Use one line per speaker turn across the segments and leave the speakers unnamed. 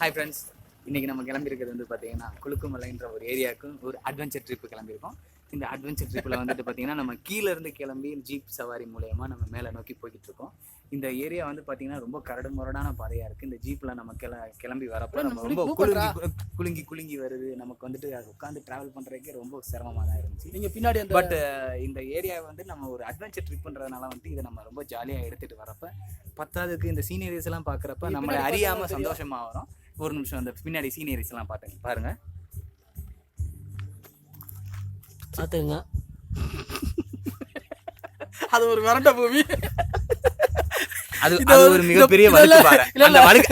Hi friends, இன்றைக்கி நம்ம கிளம்பியிருக்கிறது வந்து பார்த்தீங்கன்னா குளுக்குமலைன்ற ஒரு ஏரியாவுக்கு ஒரு அட்வென்ச்சர் ட்ரிப்பு கிளம்பியிருக்கோம். இந்த அட்வென்ச்சர் ட்ரிப்பில் வந்துட்டு பார்த்தீங்கன்னா நம்ம கீழேருந்து கிளம்பி ஜீப் சவாரி மூலயமா நம்ம மேலே நோக்கி போய்கிட்டு இருக்கோம். இந்த ஏரியா வந்து பார்த்தீங்கன்னா ரொம்ப கரடு முரடான பாதையாக இருக்குது. இந்த ஜீப்பில் நம்ம கிளம்பி வரப்போ நம்ம ரொம்ப குலுங்கி வருது. நமக்கு வந்துட்டு அது உட்காந்து ட்ராவல் பண்ணுறதுக்கே ரொம்ப சிரமமாக தான் இருந்துச்சு.
நீங்கள் பின்னாடி
பட் இந்த ஏரியா வந்து நம்ம ஒரு அட்வென்ச்சர் ட்ரிப்புன்றதுனால வந்துட்டு இதை நம்ம ரொம்ப ஜாலியாக எடுத்துகிட்டு வரப்போ பத்தாவதுக்கு இந்த சீனரிஸ் எல்லாம் பார்க்குறப்ப நம்மளை அறியாமல் சந்தோஷமாக வரும். ஒரு நிமிஷம் அந்த பின்னாடி சீனரிஸ் எல்லாம் பாருங்க.
பார்த்துங்க, அது ஒரு வறண்ட பூமி.
அது ஒரு மிகப்பெரிய வழுக்கு பாறை.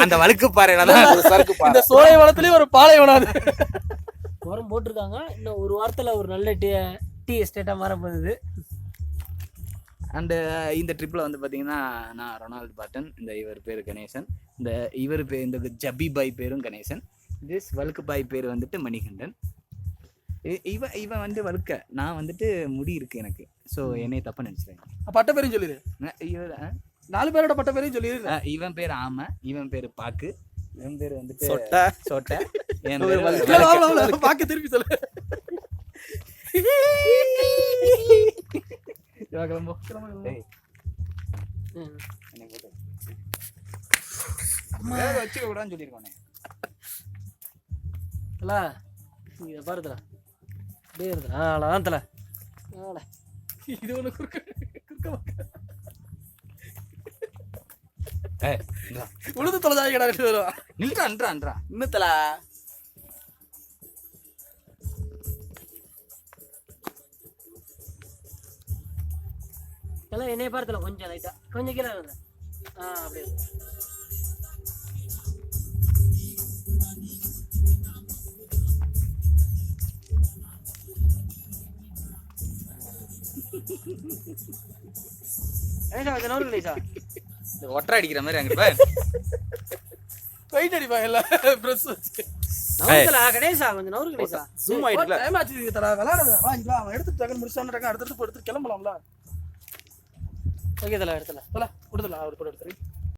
அந்த வழுக்கு பாறையில தான் ஒரு சறுக்கு பாறை.
இந்த சோலை வளத்திலேயே ஒரு பாலைவனம் உரம் போட்டிருக்காங்க. இன்னும் ஒரு வாரத்தில் ஒரு நல்ல டீ எஸ்டேட்டாக மாற போகுது.
அண்டு இந்த ட்ரிப்பில் வந்து பார்த்தீங்கன்னா நான் ரொனால்டு பாட்டன், இந்த இவர் பேர் கணேசன், இந்த ஜபி பாய் பேரும் கணேசன், திஸ் வழுக்கு பாய் பேர் வந்துட்டு மணிகண்டன். இவன் வந்து வழுக்க, நான் வந்துட்டு முடி இருக்கு எனக்கு. ஸோ என்னை தப்பா நினைச்சிருக்கேன்.
பட்ட பேரையும் சொல்லிடு.
இவர்
4 பேரோட பட்ட பேரையும் சொல்லிடு.
இவன் பேர் ஆமை, இவன் பேர் பாக்கு, இவன் பேர் வந்துட்டு சொட்டை.
பாக்கு திருப்பி சொல்லு.
வச்சுக்க கூடாதுன்னு சொல்லியிருக்கோனே.
பாருதா அவ்வளோதான் தல. இது ஒன்று உழுது தொலைதா கடை வருவா.
நில்றா
இன்னத்தல எல்லாம் என்னைய பார்த்தல கொஞ்சம் லைட்டா கொஞ்சம் கீழே இருந்தேன். அப்படியே
ஒட்டரை அடிக்கிற மாதிரி அங்க
வெயிட் அடிப்பாங்கல்ல பிரஸ் வச்சு. கணேசா கொஞ்சம் நவுரு கணேசா.
ஜூம் ஆயிடுல.
டைம் ஆச்சு தல. விளையாடுங்க வா. இங்க அவன் எடுத்து டக்கன் முடிச்சானே, அடுத்து கிளம்பலாம்ல. ஓகே தல எடுத்தல. தல கொடுத்தல அவர் போட்டு எடுத்துறீ.